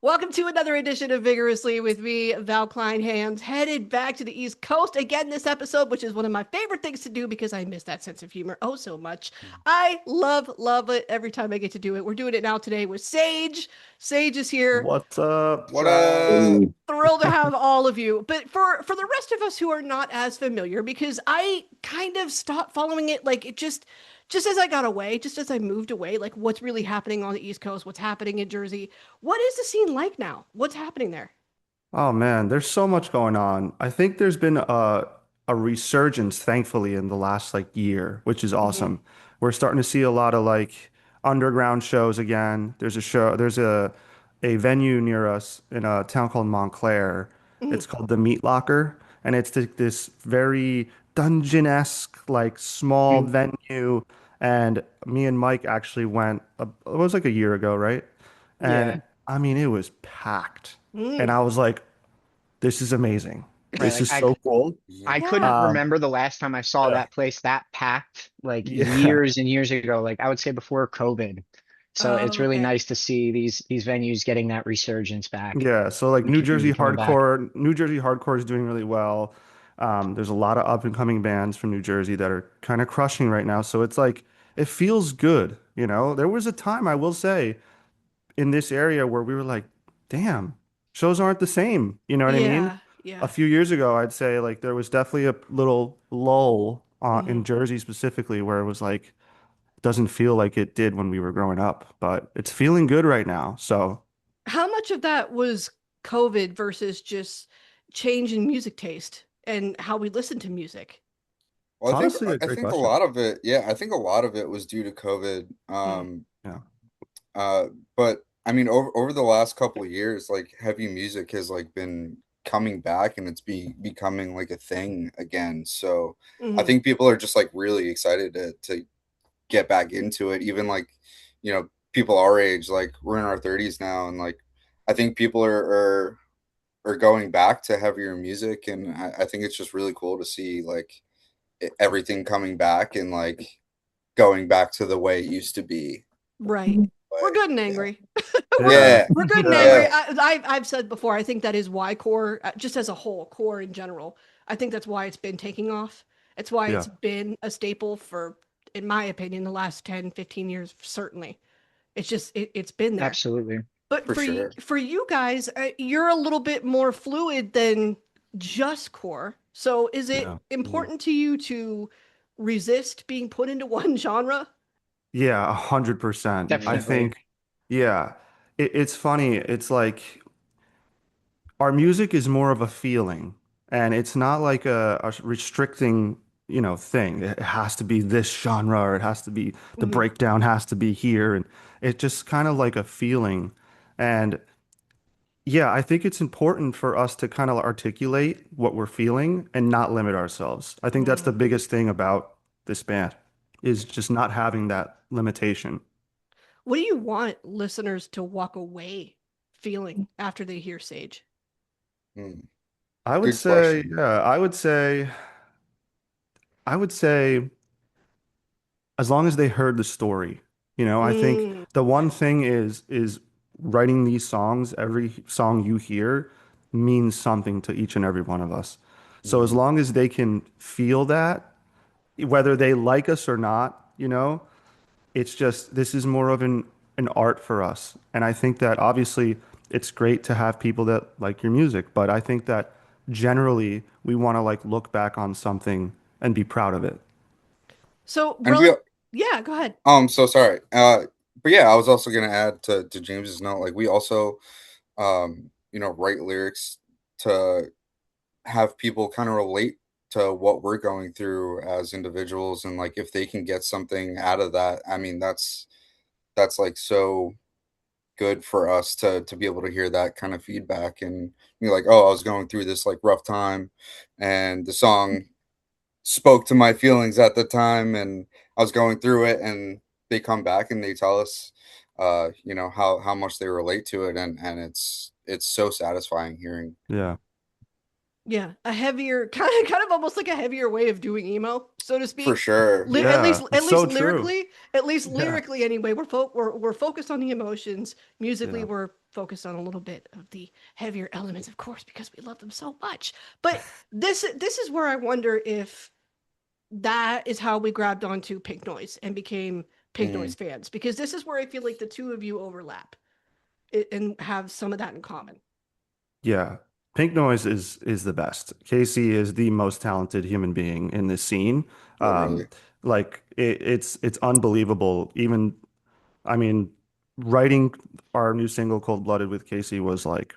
Welcome to another edition of Vigorously with me, Val Kleinhans, headed back to the East Coast again this episode, which is one of my favorite things to do because I miss that sense of humor oh so much. I love it every time I get to do it. We're doing it now today with Sage. Sage is here. What's up, What up? Trav? Thrilled to have all of you. But for the rest of us who are not as familiar, because I kind of stopped following it, like it just as I got away, just as I moved away, like what's really happening on the East Coast, what's happening in Jersey. What is the scene like now? What's happening there? Oh man, there's so much going on. I think there's been a resurgence, thankfully, in the last like year, which is Hmm. awesome. We're starting to see a lot of like underground shows again. There's a venue near us in a town called Montclair. Hmm. It's called the Meat Locker, and it's this very dungeon-esque, like small Mm. venue. And me and Mike actually went. It was like a year ago, right? And Yeah. I mean, it was packed. And Mm. I was like, this is amazing. Right. This Like is so cool. I couldn't Yeah. Um, remember the last time I saw yeah. that place that packed like Yeah. years and years ago. Like I would say before COVID. So it's Oh, really okay. nice to see these venues getting that resurgence back Yeah. So like and keep them coming back. New Jersey hardcore is doing really well. There's a lot of up and coming bands from New Jersey that are kind of crushing right now. So it's like it feels good, you know? There was a time, I will say, in this area where we were like, damn, shows aren't the same. You know what I mean? Yeah. A Yeah. few years ago, I'd say like there was definitely a little lull Hmm. in Jersey specifically where it was like doesn't feel like it did when we were growing up, but it's feeling good right now. So How much of that was COVID versus just change in music taste and how we listen to music? it's Well, honestly a I great think a question. lot of it, yeah, I think a lot of it was due to COVID. Mm. Yeah. Uh, but I mean, over the last couple of years, like heavy music has like been coming back and it's becoming like a thing again. So I Hmm. think people are just like really excited to get back into it. Even like, people our age, like we're in our 30s now, and like I think people are going back to heavier music, and I think it's just really cool to see like everything coming back and like going back to the way it used to be. Right. We're Way. good and Yeah. angry. we're Yeah. Yeah. we're good and Yeah. angry. Yeah. I've said before. I think that is why core, just as a whole, core in general. I think that's why it's been taking off. It's why Yeah. it's been a staple for, in my opinion, the last 10, 15 years. Certainly, it's just it's been there. Absolutely. But For sure. for you guys, you're a little bit more fluid than just core. So is it Yeah. important to you to resist being put into one genre? Yeah, 100%. I Mhm. Definitely. think, yeah, it's funny. It's like our music is more of a feeling, and it's not like a restricting, thing. It has to be this genre, or it has to be the Hmm. breakdown has to be here, and it's just kind of like a feeling. And yeah, I think it's important for us to kind of articulate what we're feeling and not limit ourselves. I think that's the Mm. biggest thing about this band is just not having that limitation. What do you want listeners to walk away feeling after they hear Sage? Mm. I would Good say, question. yeah, I would say as long as they heard the story, I think Mm. the Okay. one thing is writing these songs, every song you hear means something to each and every one of us. So as Mhm. long as they can feel that, whether they like us or not, it's just this is more of an art for us. And I think that obviously it's great to have people that like your music, but I think that generally we want to like look back on something and be proud of it. So, And we yeah, go ahead. so sorry. But yeah, I was also gonna add to James's note, like we also write lyrics to have people kind of relate to what we're going through as individuals, and like if they can get something out of that, I mean that's like so good for us to be able to hear that kind of feedback and be like, oh, I was going through this like rough time, and the song spoke to my feelings at the time, and I was going through it, and they come back and they tell us how much they relate to it, and it's so satisfying hearing. Yeah. Yeah, a heavier kind of almost like a heavier way of doing emo, so to For speak. sure. At Yeah. It's so true. lyrically, at least Yeah. lyrically anyway, we're focused on the emotions. Musically, Yeah. we're focus on a little bit of the heavier elements, of course, because we love them so much. But this is where I wonder if that is how we grabbed onto Pink Noise and became Pink Mm, Noise fans, because this is where I feel like the two of you overlap and have some of that in common. Yeah. Pink Noise is the best. Casey is the most talented human being in this scene. literally. Like it's unbelievable. Even I mean, writing our new single Cold Blooded with Casey was like,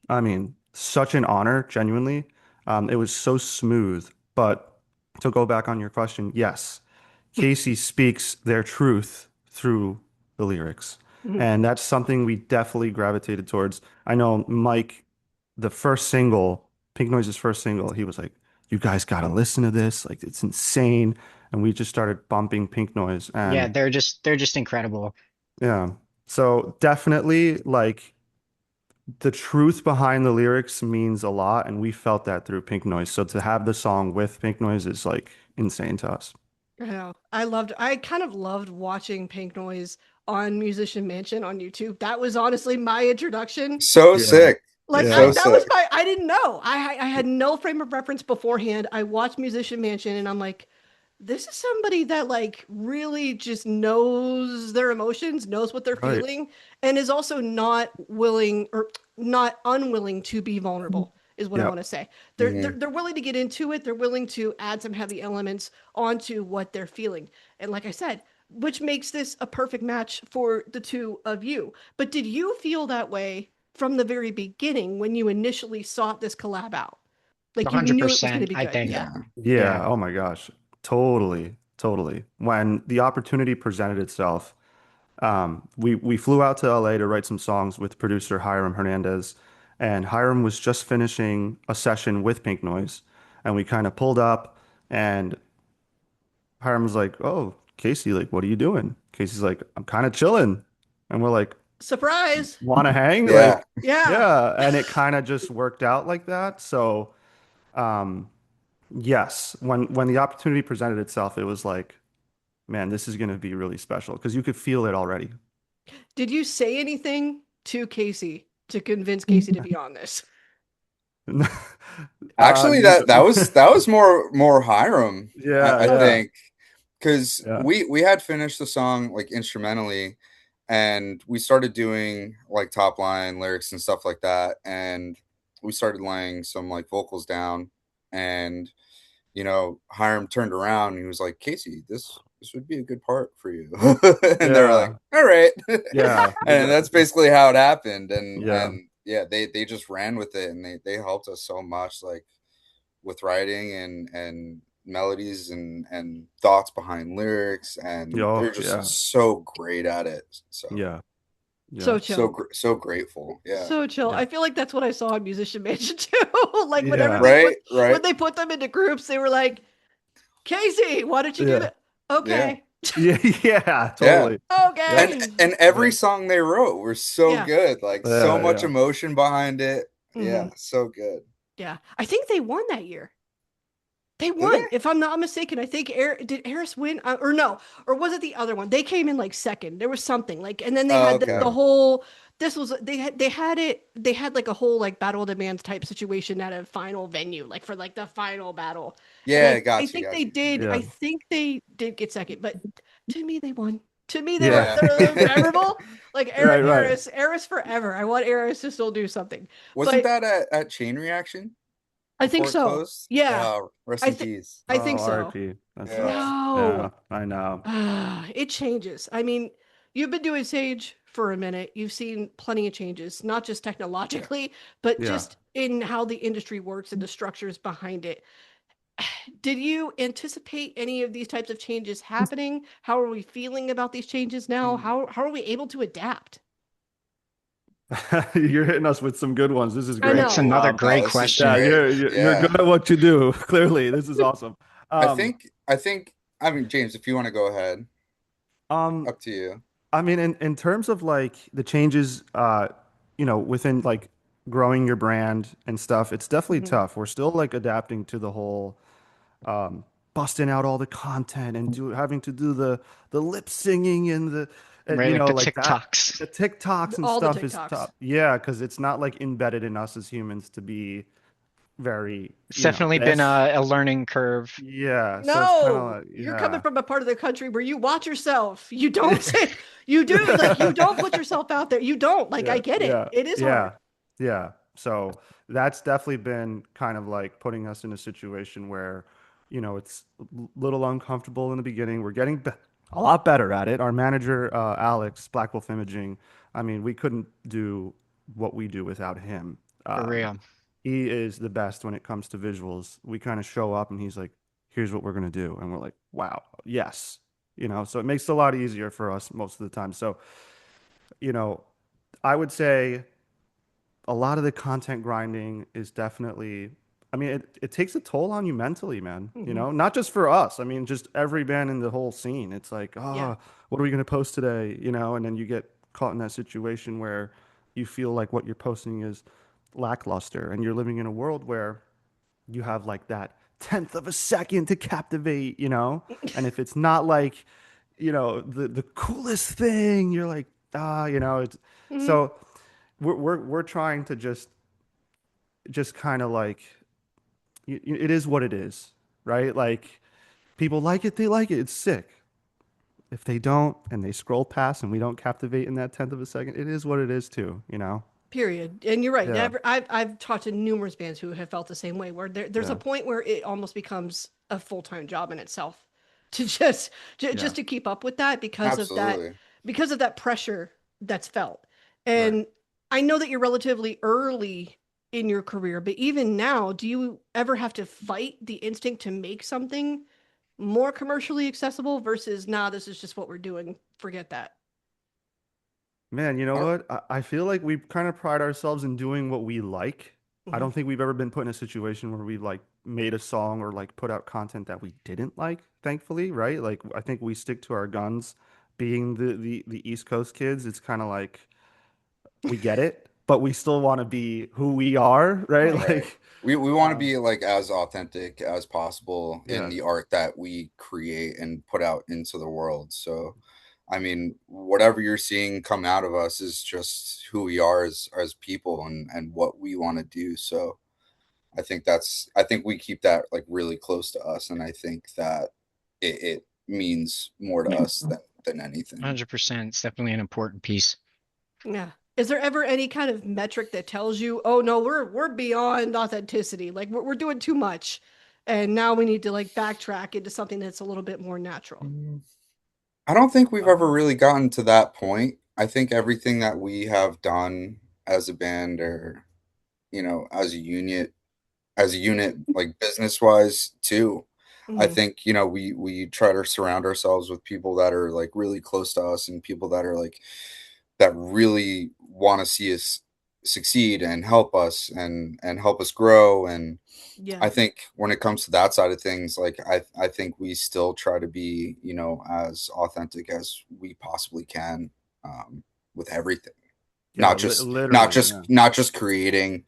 I mean, such an honor, genuinely. It was so smooth. But to go back on your question, yes, Casey speaks their truth through the lyrics. Mhm. And that's something we definitely gravitated towards. I know Mike, the first single, Pink Noise's first single, he was like, you guys gotta listen to this. Like, it's insane. And we just started bumping Pink Noise. Yeah, And they're just incredible. yeah, so definitely, like, the truth behind the lyrics means a lot. And we felt that through Pink Noise. So to have the song with Pink Noise is like insane to us. I know. I kind of loved watching Pink Noise on Musician Mansion on YouTube. That was honestly my introduction. So Yeah. sick. Like Yeah. So that was sick. my I didn't know. I had no frame of reference beforehand. I watched Musician Mansion and I'm like, this is somebody that like really just knows their emotions, knows what they're Right. feeling, and is also not willing or not unwilling to be vulnerable, is what I Yeah. want to say. Hmm. They're willing to get into it. They're willing to add some heavy elements onto what they're feeling. And like I said, which makes this a perfect match for the two of you. But did you feel that way from the very beginning when you initially sought this collab out? Like you knew it was going to 100%, be I good. think. Yeah. Yeah. Yeah. Yeah. Oh my gosh. Totally. Totally. When the opportunity presented itself, we flew out to LA to write some songs with producer Hiram Hernandez, and Hiram was just finishing a session with Pink Noise, and we kind of pulled up, and Hiram was like, "Oh, Casey, like, what are you doing?" Casey's like, "I'm kind of chilling," and we're like, Surprise. "Want to hang?" Yeah. Like, Yeah. yeah, and it kind of just worked out like that. So, um, yes, when the opportunity presented itself, it was like, man, this is going to be really special because you could feel it already. Did you say anything to Casey to convince Casey to be on this? Actually, No. that was more Hiram, Yeah, I Okay. yeah, think, because yeah, we had finished the song like instrumentally, and we started doing like top line lyrics and stuff like that, and we started laying some like vocals down, and Hiram turned around and he was like, Casey, this would be a good part for you. And they were like, yeah, all right. yeah, And that's basically how it happened. yeah, And yeah, they just ran with it, and they helped us so much, like with writing and melodies and thoughts behind lyrics, and oh, they're yeah, just so great at it. So yeah, yeah, So chill. so grateful. Yeah. So chill. yeah, I feel like that's what I saw on Musician Mansion too. Like when yeah, everybody put Right, right. when they put them into groups, they were like, Casey, why don't you do yeah, that? Yeah. Okay. yeah, yeah, Yeah. totally. Yeah, Okay. And every yeah, song they wrote were so Yeah. good, like so yeah, much yeah. emotion behind it. Hmm. Yeah, so good. Yeah. I think they won that year. They Did they? won, if I'm not mistaken. I think did Eris win, or no, or was it the other one? They came in like second. There was something like, and then they Oh, had okay. the whole. This was they had like a whole like battle of the bands type situation at a final venue, like for like the final battle. And Yeah, I got you, think got they you. did. Yeah. I think they did get second, but to me they won. To me they were Yeah. Yeah. they're memorable. Like Right, right. Eris forever. I want Eris to still do something, Wasn't but that at Chain Reaction I think before it so. closed? Yeah, Rest I in think peace. I think Oh, so. RIP. That Yeah. sucks. Yeah, No. I know. It changes. I mean, you've been doing Sage for a minute. You've seen plenty of changes, not just technologically, but Yeah. just in how the industry works and the structures behind it. Did you anticipate any of these types of changes happening? How are we feeling about these changes now? How are we able to adapt? You're hitting us with some good ones. This is I great. That's know. another No, great this is Yeah, question. great. you're Yeah. good at what you do. Clearly, this is awesome. I Um, think I think I mean, James, if you want to go ahead, um, up to you. I mean, in terms of like the changes, within like growing your brand and stuff, it's definitely Mhm. tough. We're still like adapting to the whole busting out all the content and having to do the lip singing and Right, you like know, the like that, TikToks. the TikToks and All the stuff is tough. TikToks. Yeah, because it's not like embedded in us as humans to be very, It's you know, definitely been this. a learning curve. Yeah, so it's kind of No, like, you're coming yeah. from a part of the country where you watch yourself. You don't say, you do, like, you don't put yourself out there. You don't. Like, I Yeah, get it. yeah, It is yeah, hard. yeah. So that's definitely been kind of like putting us in a situation where, it's a little uncomfortable in the beginning. We're getting a lot better at it. Our manager, Alex, Black Wolf Imaging, I mean, we couldn't do what we do without him. For real. He is the best when it comes to visuals. We kind of show up and he's like, here's what we're going to do. And we're like, wow, yes. So it makes it a lot easier for us most of the time. So, you know, I would say a lot of the content grinding is definitely, I mean, it takes a toll on you mentally, man. Hmm. Not just for us. I mean, just every band in the whole scene. It's like, Yeah. what are we going to post today? And then you get caught in that situation where you feel like what you're posting is lackluster and you're living in a world where you have like that tenth of a second to captivate, and if it's not like, the coolest thing, you're like, it's Hmm. so we're trying to just kind of like it is what it is, right? Like people like it, they like it. It's sick. If they don't and they scroll past and we don't captivate in that tenth of a second, it is what it is too. Period. And you're right. Yeah, I've talked to numerous bands who have felt the same way, where there's a yeah, point where it almost becomes a full-time job in itself to just yeah. just to keep up with that Absolutely. because of that pressure that's felt. Right. And I know that you're relatively early in your career, but even now, do you ever have to fight the instinct to make something more commercially accessible versus, nah, this is just what we're doing. Forget that. Man, you know I don't, what? I feel like we kind of pride ourselves in doing what we like. I Mhm. don't think we've ever been put in a situation where we've like made a song or like put out content that we didn't like, thankfully, right? Like I think we stick to our guns. Being the East Coast kids, it's kind of like we get it, but we still want to be who we are, right? Right. right. Like, We want to um, be like as authentic as possible in yeah, the art that we create and put out into the world. So, I mean, whatever you're seeing come out of us is just who we are as people and what we want to do. So, I think we keep that like really close to us, and I think that it means more to us than anything. 100%. It's definitely an important piece. Yeah. Is there ever any kind of metric that tells you, oh no, we're beyond authenticity. Like we're doing too much. And now we need to like backtrack into something that's a little bit more natural. Mm. I don't think we've ever um, really gotten to that point. I think everything that we have done as a band or, as a unit, like business wise too. I Hmm. think, we try to surround ourselves with people that are like really close to us and people that are like that really want to see us succeed and help us and help us grow. And Yeah. I think when it comes to that side of things, like I think we still try to be, as authentic as we possibly can, with everything. yeah, Not literally, just yeah. not just creating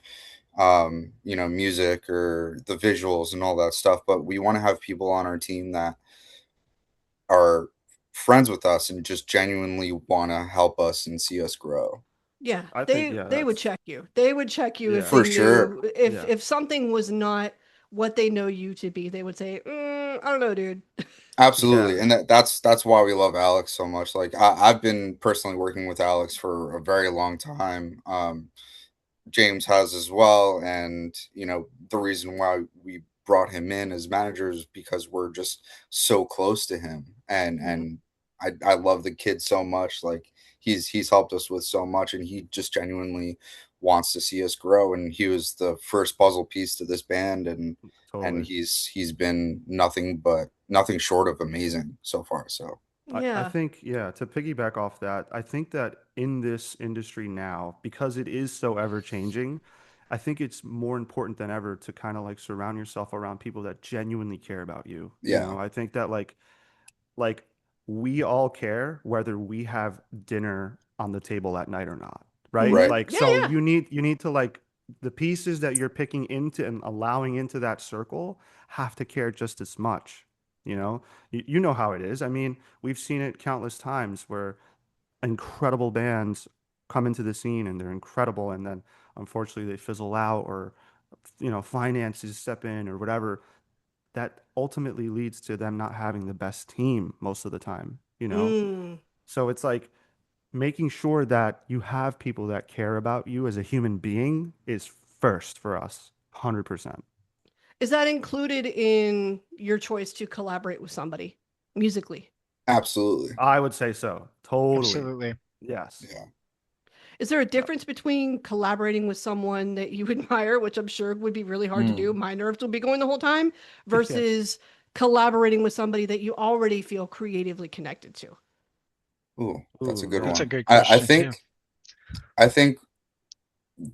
music or the visuals and all that stuff, but we want to have people on our team that are friends with us and just genuinely want to help us and see us grow. Yeah. I think, They yeah, they would that's, check you. They would check you if yeah, they For sure. knew if yeah, if something was not what they know you to be, they would say, I don't know, dude. yeah, Absolutely. And that's why we love Alex so much. Like I've been personally working with Alex for a very long time. James has as well. And, the reason why we brought him in as managers because we're just so close to him. And Mhm. I love the kid so much. Like he's helped us with so much and he just genuinely wants to see us grow. And he was the first puzzle piece to this band and totally. he's been nothing short of amazing so far. So I Yeah. think, yeah, to piggyback off that, I think that in this industry now, because it is so ever changing, I think it's more important than ever to kind of like surround yourself around people that genuinely care about you. yeah. I think that like we all care whether we have dinner on the table at night or not, right? Hmm. Right. Like Yeah, so yeah. you need to like the pieces that you're picking into and allowing into that circle have to care just as much. You know, you know how it is. I mean, we've seen it countless times where incredible bands come into the scene and they're incredible, and then unfortunately they fizzle out, or finances step in or whatever, that ultimately leads to them not having the best team most of the time. Mm. So it's like making sure that you have people that care about you as a human being is first for us, 100%. Is that included in your choice to collaborate with somebody musically? Absolutely. I would say so. Totally. Absolutely. Yes. Yeah. Is there a Yeah. difference between collaborating with someone that you admire, which I'm sure would be really hard to do, my nerves would be going the whole time, Yeah. versus collaborating with somebody that you already feel creatively connected to? Ooh, that's a Ooh, good That's yeah. a one. good I question too. think I think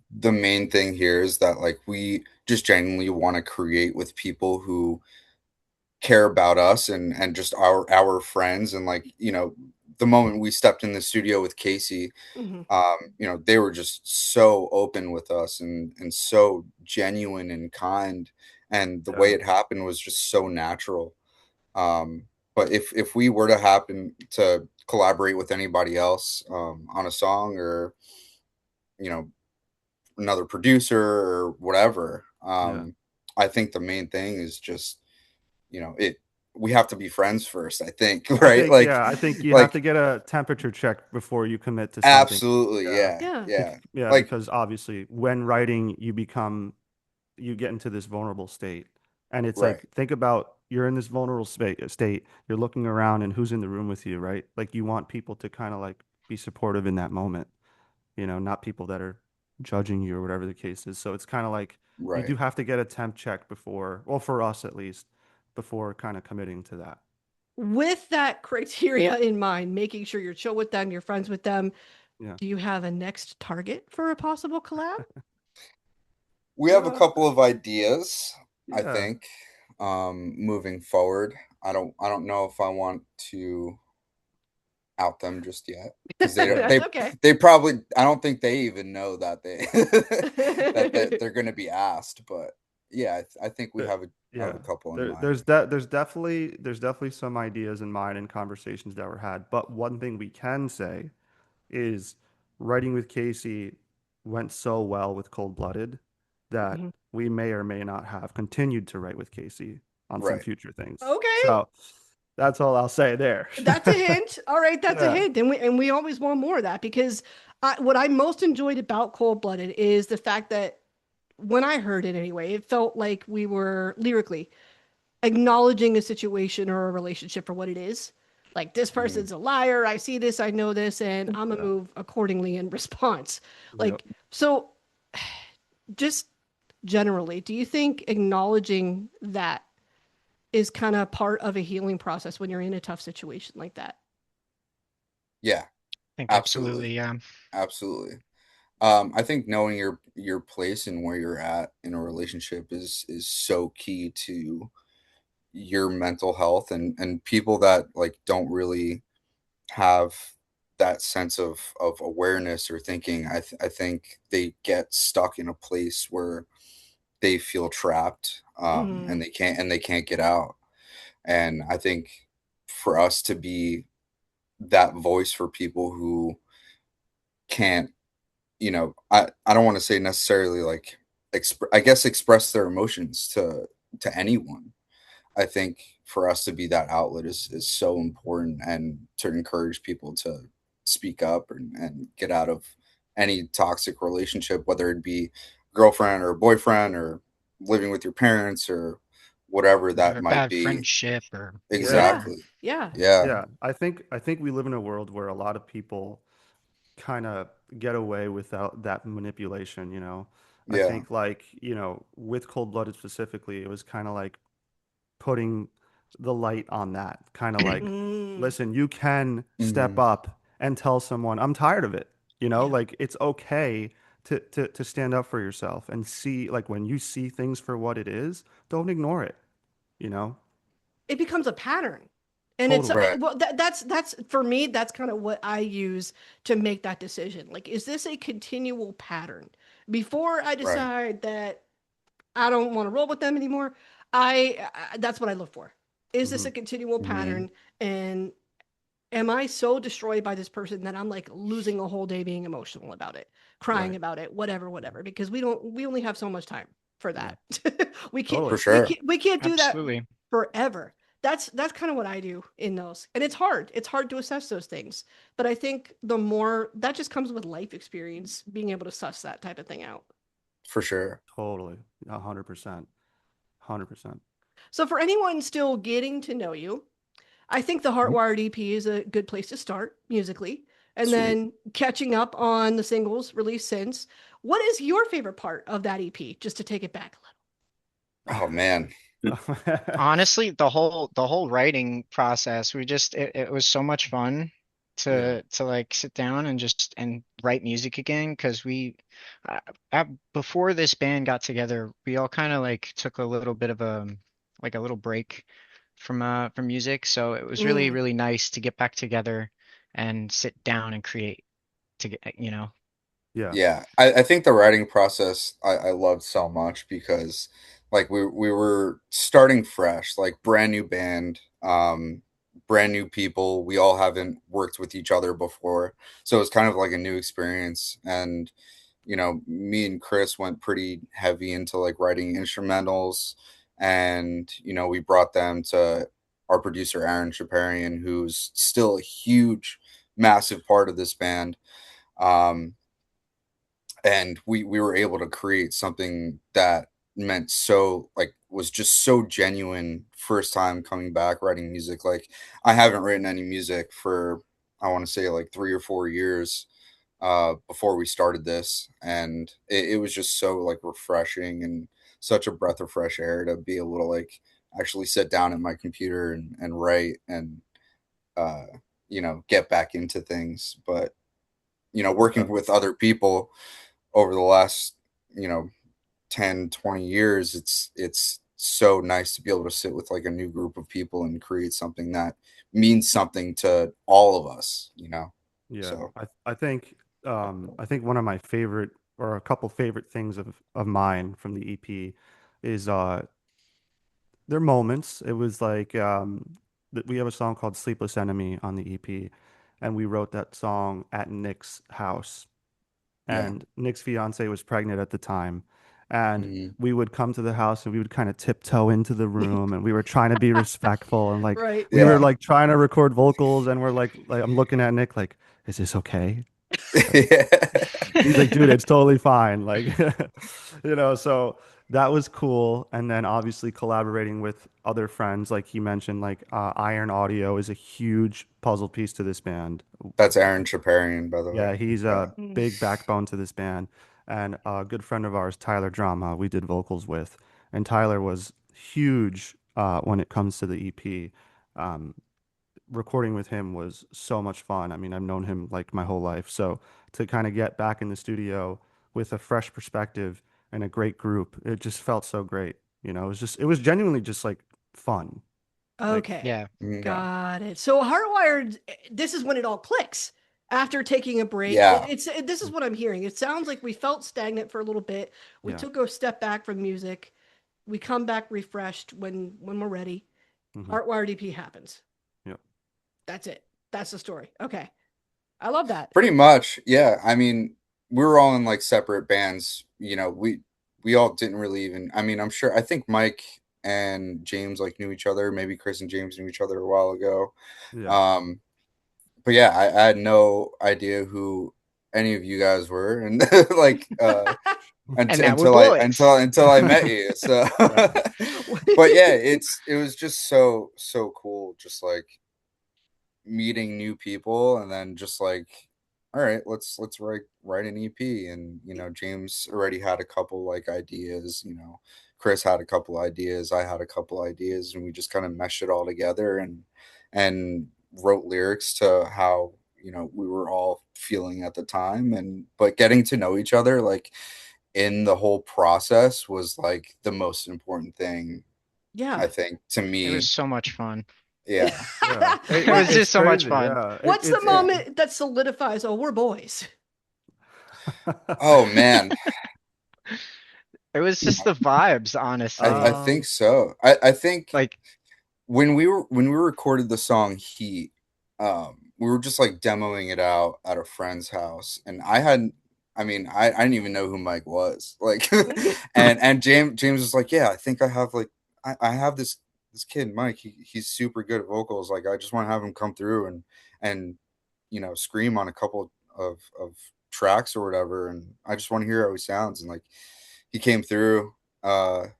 the main thing here is that like we just genuinely want to create with people who care about us and just our friends, and like, the moment we stepped in the studio with Casey, Hmm. they were just so open with us and so genuine and kind, and the way Yeah. it happened was just so natural. But if we were to happen to collaborate with anybody else on a song, or you know another producer or whatever, Yeah. I think the main thing is just, it we have to be friends first, I think. I Right? think, Like yeah, I think you have to like get a temperature check before you commit to something. absolutely, Yeah. yeah, Yeah. yeah. Yeah, Like because obviously when writing, you get into this vulnerable state. And it's like, right, think about, you're in this vulnerable state, you're looking around and who's in the room with you, right? Like you want people to kind of like be supportive in that moment, not people that are judging you or whatever the case is. So it's kind of like you right. do have to get a temp check before, well, for us at least, before kind of committing to that. With that criteria in mind, making sure you're chill with them, you're friends with them, Yeah. do you have a next target for a possible collab? We have a Uh, couple of ideas, I yeah. think, moving forward. I don't know if I want to out them just yet, because they don't That's they okay. they probably, I don't think they even know that they that they're going to be asked. But yeah, I think we The- have yeah. a couple in There, mind. there's that. There's definitely some ideas in mind and conversations that were had. But one thing we can say is writing with Casey went so well with Cold Blooded that Mhm. we may or may not have continued to write with Casey on some Right. future things. Okay. So that's all I'll say there. That's a hint. All right, that's a Yeah. hint. And we always want more of that because what I most enjoyed about Cold Blooded is the fact that when I heard it anyway, it felt like we were lyrically acknowledging a situation or a relationship for what it is. Like this Mhm. person's a liar. I see this, I know this, and I'm gonna Yeah. move accordingly in response. Yep. Like, so just generally, do you think acknowledging that is kind of part of a healing process when you're in a tough situation like that? Yeah, I think absolutely. absolutely, yeah. Absolutely. I think knowing your place and where you're at in a relationship is so key to your mental health, and people that like don't really have that sense of awareness or thinking, I think they get stuck in a place where they feel trapped, Mm, and they can't get out. And I think for us to be that voice for people who can't, I don't want to say necessarily like I guess express their emotions to anyone. I think for us to be that outlet is so important, and to encourage people to speak up and get out of any toxic relationship, whether it be girlfriend or boyfriend or living with your parents or whatever Or that a might bad be. friendship or Yeah. yeah, whatever. Exactly. yeah. Yeah. Yeah. I think we live in a world where a lot of people kind of get away without that manipulation. I Yeah. think like, with Cold Blooded specifically, it was kind of like putting the light on that. Kind of like, Mm, listen, you can step Hmm. up and tell someone, I'm tired of it. yeah. Like it's okay to stand up for yourself and see, like when you see things for what it is, don't ignore it, you know? It becomes a pattern. And it's Totally. Right. well that's for me that's kind of what I use to make that decision. Like is this a continual pattern? Before I Right. decide that I don't want to roll with them anymore, that's what I look for. Is this Hmm. a continual Hmm. pattern? And am I so destroyed by this person that I'm like losing a whole day being emotional about it, crying Right. about it, whatever, because we only have so much time for Yeah. that. we can't For Totally. sure. we can't do that Absolutely. forever. That's kind of what I do in those. And it's hard. It's hard to assess those things. But I think the more that just comes with life experience, being able to suss that type of thing out. For sure. Totally. 100%. 100%. So for anyone still getting to know you, I think the Mhm. Heartwired EP is a good place to start musically. And Sweet. then catching up on the singles released since. What is your favorite part of that EP? Just to take it back Oh man. Honestly, the whole writing process, it was so much fun Yeah. to like sit down and just and write music again because uh, before this band got together, we all kind of like took a little bit of a like a little break from music. So it a was really, little. really nice to get back together and sit down and create to get, Yeah. Yeah, I think the writing process I loved so much because like we were starting fresh, like brand new band, brand new people. We all haven't worked with each other before, so it's kind of like a new experience. And me and Chris went pretty heavy into like writing instrumentals, and we brought them to our producer Aaron Shaparian, who's still a huge, massive part of this band. Um, and we were able to create something that meant so like was just so genuine first time coming back writing music. Like I haven't written any music for I want to say like 3 or 4 years before we started this, and it was just so like refreshing and such a breath of fresh air to be able to like actually sit down at my computer and write and uh get back into things. But Yeah. working with other people over the last you know 10, 20 years, it's so nice to be able to sit with like a new group of people and create something that means something to all of us. Yeah. So I think one of my favorite or a couple favorite things of mine from the EP is their moments. It was like we have a song called Sleepless Enemy on the EP, and we wrote that song at Nick's house. yeah. And Nick's fiance was pregnant at the time. And Mhm. we would come to the house and we would kind of tiptoe into the room and we were trying to be respectful and like Right. we were Yeah. like trying to record vocals and we're like I'm looking at Nick like, is this okay? Like Yeah. he's like, dude, it's totally fine. Like, so that was cool. And then obviously collaborating with other friends, like he mentioned, like Iron Audio is a huge puzzle piece to this band. That's Aaron Shaparian, by the way. Yeah, he's Yeah. a big backbone to this band. And a good friend of ours, Tyler Drama, we did vocals with. And Tyler was huge when it comes to the EP. Um, Recording with him was so much fun. I mean, I've known him like my whole life. So to kind of get back in the studio with a fresh perspective and a great group, it just felt so great. It was genuinely just like fun. Like, Okay. Yeah. Mhm. yeah, Got it. So Heartwired, this is when it all clicks. After taking a break, Yeah. this is what I'm hearing. It sounds like we felt stagnant for a little bit. We yeah. took a step back from music. We come back refreshed when we're ready. Hmm. Heartwired EP happens. Yeah. That's it. That's the story. Okay. I love that. Pretty much. Yeah. I mean, we were all in like separate bands. We all didn't really even. I mean, I think Mike and James like knew each other. Maybe Chris and James knew each other a while ago. Yeah. Um, but yeah, I had no idea who any of you guys were, and like And now we're until I met you. So, Right. but yeah, it was just so cool, just like meeting new people, and then just like, all right, let's write an EP. And James already had a couple like ideas. Chris had a couple ideas, I had a couple ideas, and we just kind of meshed it all together and wrote lyrics to how we were all feeling at the time. And but getting to know each other like in the whole process was like the most important thing, Yeah. I think, to It was me. so much fun. Yeah. Yeah. It What was It's just so much crazy. fun. Yeah. what's the Yeah. moment that solidifies, oh, we're boys? Oh man. It was just the vibes, I honestly. think so. I think Like, when we recorded the song Heat, we were just like demoing it out at a friend's house, and I didn't even know who Mike was. Like, and James was like, yeah, I think I have like I have this kid Mike. He's super good at vocals. Like, I just want to have him come through and scream on a couple of tracks or whatever, and I just want to hear how he sounds. And like, he came through, and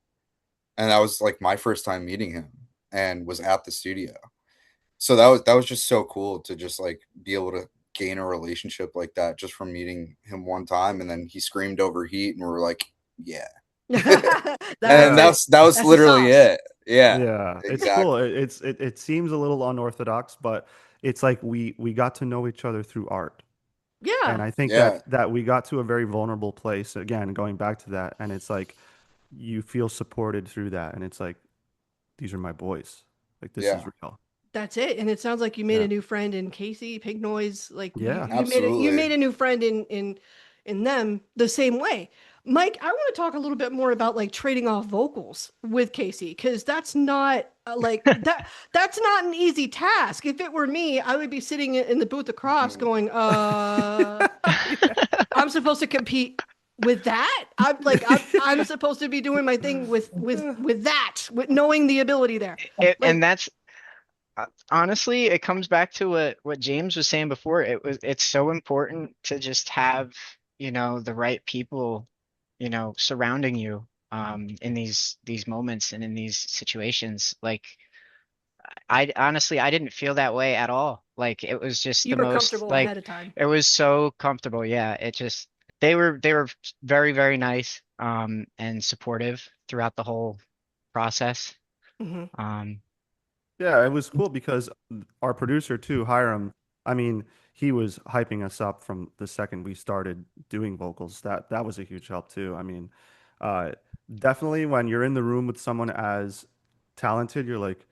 that was like my first time meeting him, and was at the studio. So that was just so cool to just like be able to gain a relationship like that just from meeting him one time, and then he screamed over heat, and we're like, yeah. And That's Yeah. it. that was That's the literally sauce. it. Yeah, Yeah, it's cool. exactly. It seems a little unorthodox, but it's like we got to know each other through art. And Yeah. I think Yeah, that we got to a very vulnerable place again, going back to that, and it's like you feel supported through that, and it's like these are my boys. Like this is yeah, real. That's it. And it sounds like you made Yeah. a new friend in Casey, Pink Noise. Like Yeah. you absolutely. made a new friend in them the same way. Mike, I want to talk a little bit more about like trading off vocals with Casey because that's not that's not an easy task. If it were me, I would be sitting in the booth across Mhm. going, Yeah. I'm supposed to compete with that. I'm supposed to be doing my thing with that, with knowing the ability there. And Like, that's honestly, it comes back to what James was saying before. It's so important to just have, the right people, surrounding you in these moments and in these situations. Like I honestly I didn't feel that way at all. Like it was just you the were most comfortable like ahead of time. it was so comfortable. Yeah, it just they were very, very nice and supportive throughout the whole process. Hmm. Um Yeah, it was cool because our producer too, Hiram, I mean, he was hyping us up from the second we started doing vocals. That was a huge help too. I mean, uh, definitely when you're in the room with someone as talented, you're like,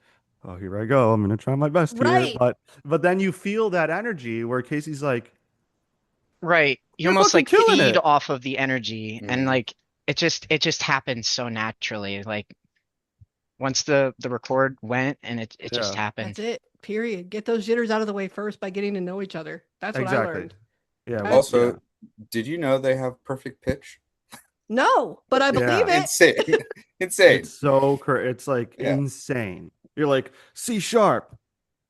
oh, here I go. I'm gonna try my best here. Right. But then you feel that energy where Casey's like, right. You you're almost fucking like killing feed it. off of the energy and Mhm. like it just happens so naturally. Like once the record went and it just Yeah, That's happened. it. Period. Get those jitters out of the way first by getting to know each other. That's what I exactly. learned. Yeah, I yeah, Also, did you know they have perfect pitch? no, but I believe yeah. it. Insane. It's Insane. it's like Yeah. insane. You're like C sharp,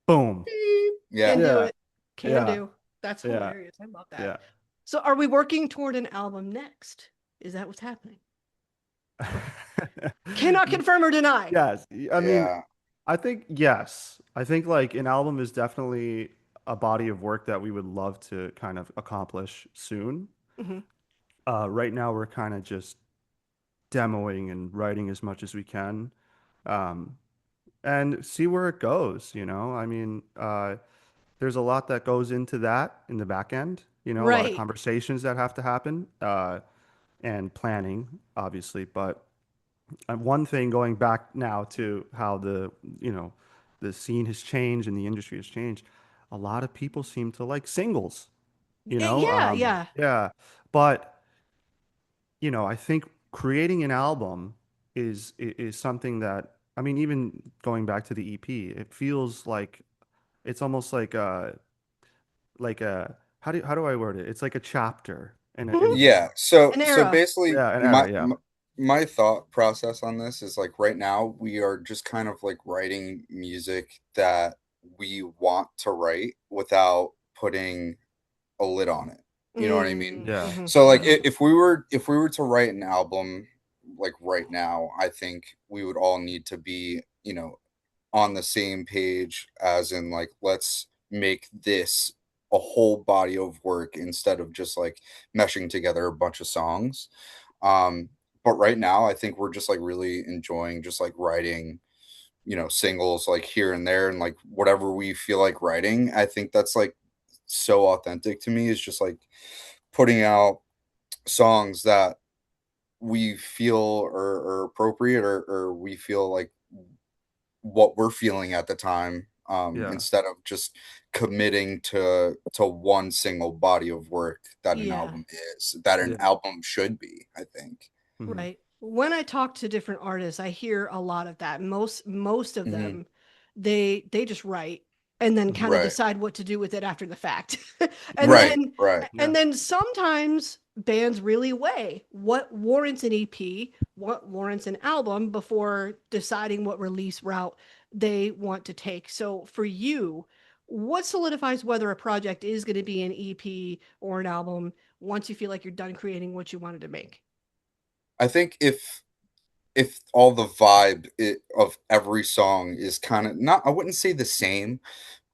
boom. Beep. Yeah. Can do Yeah, it. Can yeah, do. That's yeah, hilarious. I love that. yeah. So are we working toward an album next? Is that what's happening? Cannot confirm or deny. Yes, I mean, Yeah. I think yes. I think like an album is definitely a body of work that we would love to kind of accomplish soon. Hmm. Right now, we're kind of just demoing and writing as much as we can, um, and see where it goes. I mean, there's a lot that goes into that in the back end. A lot of Right. conversations that have to happen, and planning, obviously. But one thing going back now to how you know, the scene has changed and the industry has changed, a lot of people seem to like singles, Yeah, yeah. yeah. But, I think creating an album is something that, I mean, even going back to the EP, it feels like it's almost like a how do I word it? It's like a chapter in a Mhm. book. Yeah. So An so era. basically Yeah, an era, yeah. my thought process on this is like right now we are just kind of like writing music that we want to write without putting a lid on it. You know what I mean? Mm, Yeah. mhm, So like mhm. if we were to write an album like right now, I think we would all need to be, on the same page, as in like let's make this a whole body of work instead of just like meshing together a bunch of songs. Um but right now I think we're just like really enjoying just like writing, singles like here and there, and like whatever we feel like writing. I think that's like so authentic to me, is just like putting out songs that we feel are appropriate, or we feel like what we're feeling at the time, Yeah. instead of just committing to one single body of work that an Yeah. album that an Yeah. album should be, I think. Hmm. Right. When I talk to different artists, I hear a lot of that. Most of Hmm. them, they just write and then kind of Mhm. Right. decide what to do with it after the fact. and Yeah. Right. then Right. Yeah. and then sometimes bands really weigh what warrants an EP, what warrants an album before deciding what release route they want to take. So for you, what solidifies whether a project is going to be an EP or an album once you feel like you're done creating what you wanted to make? I think if all the of every song is kind of not, I wouldn't say the same,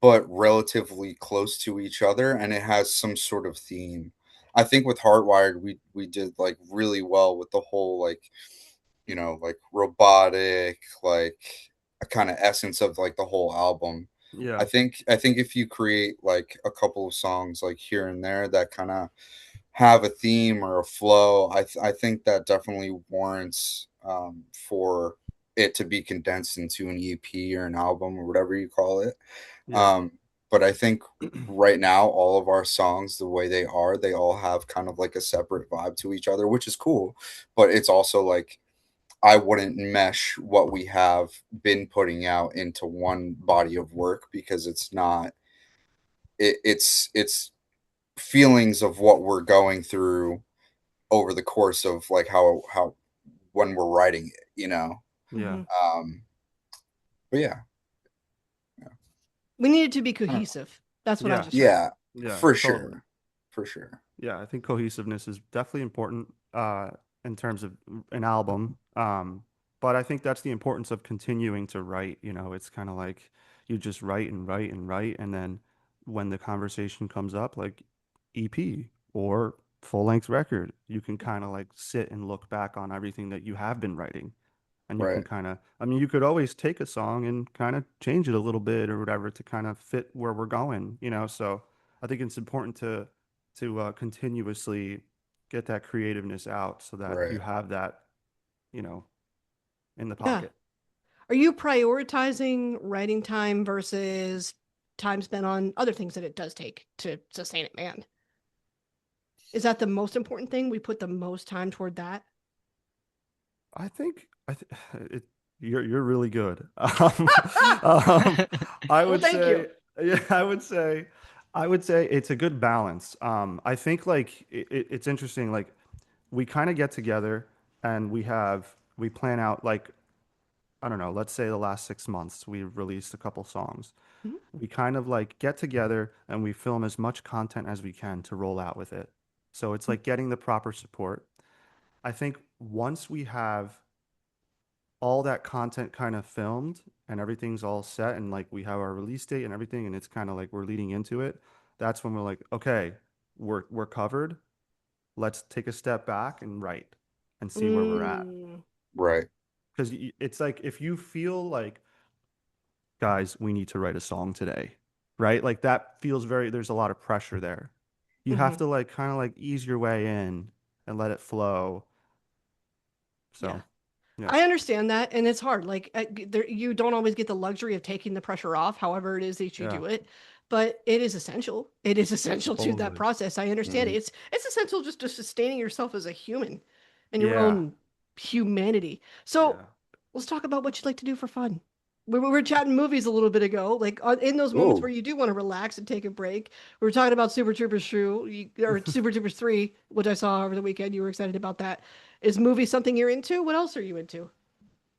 but relatively close to each other, and it has some sort of theme. I think with Heartwired, we did like really well with the whole like, like robotic, like a kind of essence of like the whole album. Yeah. I think if you create like a couple of songs like here and there that kind of have a theme or a flow, I think that definitely warrants for it to be condensed into an EP or an album or whatever you call it. Yeah. Um, but I think right now, all of our songs, the way they are, they all have kind of like a separate vibe to each other, which is cool. But it's also like I wouldn't mesh what we have been putting out into one body of work because it's not. It's feelings of what we're going through over the course of like how when we're writing it, you know. Yeah. Um, but yeah, yeah, We need it to be I don't know. cohesive. That's what I Yeah. just heard. Yeah, Yeah. for Totally. sure, for sure. Yeah, I think cohesiveness is definitely important in terms of an album. But I think that's the importance of continuing to write. It's kind of like you just write and write and write, and then when the conversation comes up, like EP or full-length record, you can kind of like sit and look back on everything that you have been writing. And you can Right, kind of, I mean, you could always take a song and kind of change it a little bit or whatever to kind of fit where we're going. So I think it's important to continuously get that creativeness out so that you right. have that, you know, in the Yeah. pocket. Are you prioritizing writing time versus time spent on other things that it does take to sustain a band? Is that the most important thing? We put the most time toward that? I think it, you're really good. Um, I Well, would thank you. say, yeah, I would say it's a good balance. I think like it's interesting. Like we kind of get together and we plan out like I don't know. Let's say the last 6 months we released a couple songs. Mhm. We kind of like get together and we film as much content as we can to roll out with it. So it's like getting the proper support. I think once we have all that content kind of filmed and everything's all set and like we have our release date and everything and it's kind of like we're leading into it, that's when we're like, okay, we're covered. Let's take a step back and write and see where we're at. Mm, Right, Because it's like if you feel like, guys, we need to write a song today, right? Like that feels there's a lot of pressure there. You have mhm. to like kind of like ease your way in and let it flow. Yeah. So, yeah. I understand that, and it's hard. Like you don't always get the luxury of taking the pressure off, however it is that you Yeah. do it, but it is essential. It is essential to that Totally. process. I understand it. hmm, It's essential just to sustaining yourself as a human and your Yeah. own humanity. So Yeah. let's talk about what you like to do for fun. We were chatting movies a little bit ago, like in those moments where ooh, you do want to relax and take a break. We were talking about Super Troopers 2 or Super Troopers 3, which I saw over the weekend. You were excited about that. Is movie something you're into? What else are you into?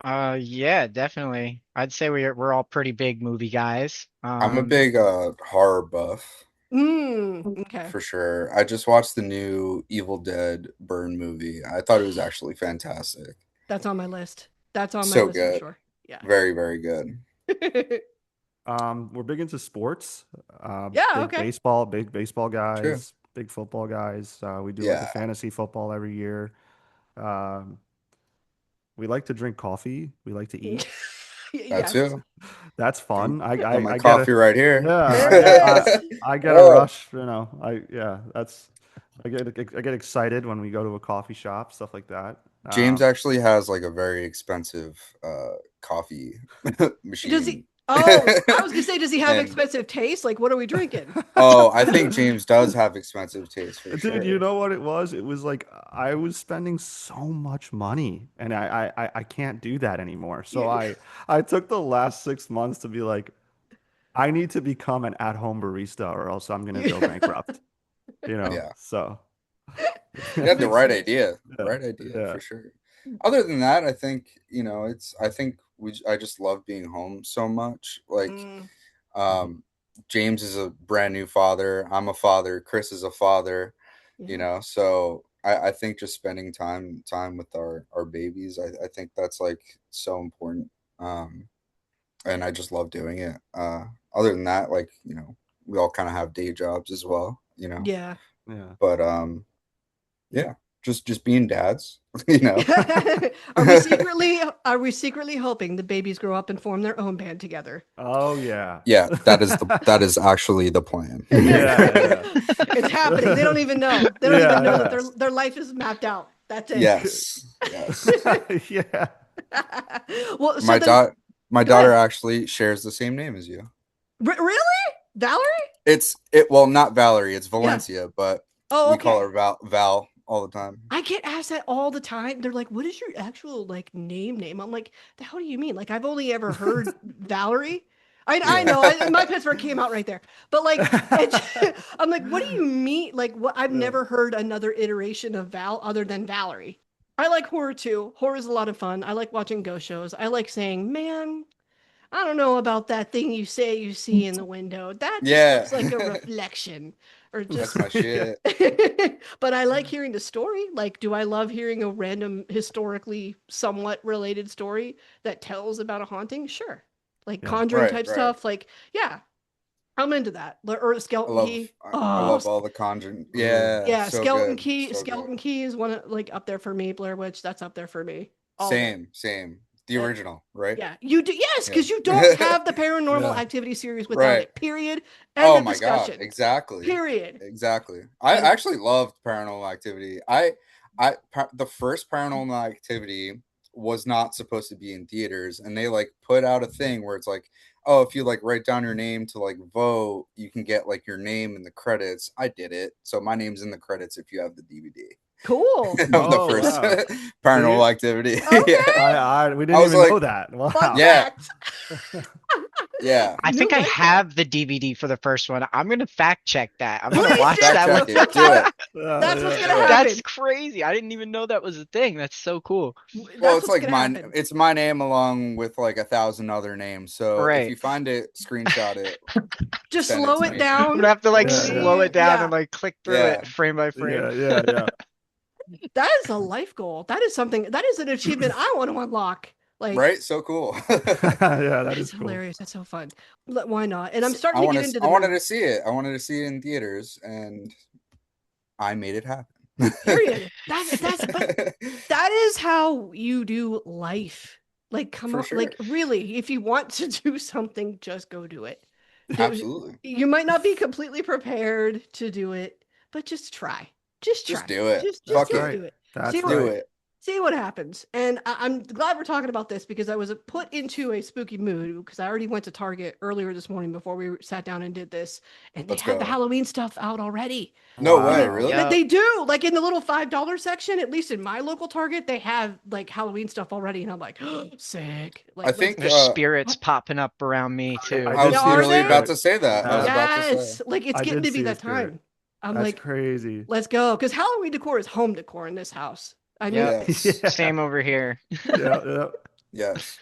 Yeah, definitely. I'd say we're all pretty big movie guys. I'm a big horror buff Okay. for sure. I just watched the new Evil Dead Burn movie. I thought it was actually fantastic. That's on my list. That's on my So list for good, sure. Yeah. very very good. We're big into sports. Yeah, Big okay. baseball, big baseball True. guys, big football guys. We do like a Yeah, fantasy football every year. Um, we like to drink coffee. We like to eat. that Yes. too. That's fun. I Got I, my I get coffee a right here. yeah. I There get it I is. I get a Oh, rush. Yeah. I get excited when we go to a coffee shop, stuff like that. James actually has like a very expensive coffee Does he? machine. Oh, I was gonna say, does he have And expensive taste? Like, what are we drinking? oh, I think James does have expensive taste for Dude, you sure. know what it was? It was like I was spending so much money and I can't do that anymore. So You, I took the last 6 months to be like, I need to become an at-home barista or else I'm gonna go bankrupt. Yeah. So You had the Makes right sense. idea. yeah, Right idea yeah. for sure. Other than that, I think, I think I just love being home so much. Like, Mm, Mhm. um, James is a brand new father. I'm a father. Chris is a father. yeah. So I think just spending time with our babies, I think that's like so important. And I just love doing it. Other than that, like, we all kind of have day jobs as well, Yeah. Yeah. but yeah, just being dads, you know. Are we secretly hoping the babies grow up and form their own band together? Oh yeah. Yeah, that is actually the plan. Yeah, It's happening. They don't even know. They don't even know that yeah. their life is mapped out. That's it. Yes, yes. Yeah. Yeah. Well, so My then dot my go daughter ahead. actually shares the same name as you. Really? Valerie? Well, not Valerie, it's Yeah. Valencia, but Oh, we call okay. her Val all the time. I get asked that all the time. They're like, "What is your actual like name?" I'm like, "The hell do you mean?" Like, I've only ever heard Valerie. I Yeah. know. My Pittsburgh came out right there, but like, I'm like, "What do you mean?" Like, what? I've Yeah. never heard another iteration of Val other than Valerie. I like horror too. Horror is a lot of fun. I like watching ghost shows. I like saying, "Man, I don't know about that thing you say you see in the window. That just Yeah. looks like a reflection." Or That's just my Yeah. shit. but I like hearing the story. Like, do I love hearing a random historically somewhat related story that tells about a haunting? Sure. Like Yeah. conjuring Right, type right. stuff. Like, yeah, I'm into that. Or I Skeleton love Key. I Oh, love all the Conjuring. Ooh. Yeah, yeah, so Skeleton good. Key. So good. Skeleton Key is one of, like up there for me. Blair Witch, that's up there for me all day. Same. The Uh, original, right? yeah, you do. Yes, Yeah. because you don't have the paranormal Yeah. activity series without Right. it. Period. End Oh of my god, discussion. exactly. Period. Exactly. I And actually loved Paranormal Activity. The first Paranormal Activity was not supposed to be in theaters, and they like put out a thing where it's like, oh, if you like write down your name to like vote, you can get like your name in the credits. I did it. So my name's in the credits if you have the DVD cool. of the Oh first wow. See? Paranormal Activity. Okay. Yeah. We I didn't was even know like, that. Fun Wow. yeah, fact. yeah. I think New I life hack. have the DVD for the first one. I'm gonna fact check that. I'm gonna Please watch Fact that do. with check you. it. Do it. That's what's Yeah. gonna Do it. That's happen. crazy. I didn't even know that was a thing. That's so cool. Well, That's it's what's like gonna happen. it's my name along with like 1,000 other names. So if Right. you find it, screenshot it, Just send it slow to it me. I'm gonna down. have to like Yeah. slow Maybe, it down and yeah. like click through Yeah. it frame by frame. Yeah. Yeah. Yeah. That is a life goal. That is something. That is an achievement I want to unlock. Like, Right? So cool. Yeah. That that's is cool. hilarious. That's so fun. Why not? And I'm starting to get into I the wanted new to see it. I wanted to see it in theaters, and I made it happen. period. But that is how you do life. Like, come For on, sure. like really, if you want to do something, just go do it. Absolutely. You might not be completely prepared to do it, but just try. Just Just try. do it. Just Fuck That's go it. right. do it. See That's Just what do right. it. see what happens. And I'm glad we're talking about this because I was put into a spooky mood because I already went to Target earlier this morning before we sat down and did this, and they Let's had the go. Halloween stuff out already. No way, Like Wow. really? Yep. they do, like in the little $5 section, at least in my local Target, they have like Halloween stuff already, and I'm like, sick. I Like, let's think There's spirits what? popping up around me I too. I did was Yeah, see a are literally they? about spirit. to say that. I was Yeah. about to say. Yes, like it's I getting did to be see a that spirit. time. I'm That's like, crazy. let's go, because Halloween decor is home decor in this house. I mean, Yep. Yes. Yeah. Same over here. Yeah. Yeah. Yes.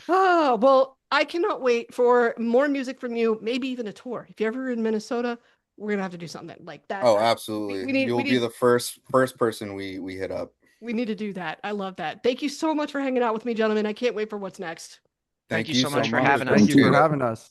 oh, well, I cannot wait for more music from you, maybe even a tour. If you're ever in Minnesota, we're gonna have to do something like that. Oh, We, absolutely. we need we You'll be need the first person we hit up. we need to do that. I love that. Thank you so much for hanging out with me, gentlemen. I can't wait for what's next. Thank Thank you you so so much for much. having Thank us. you for Appreciate it. having us.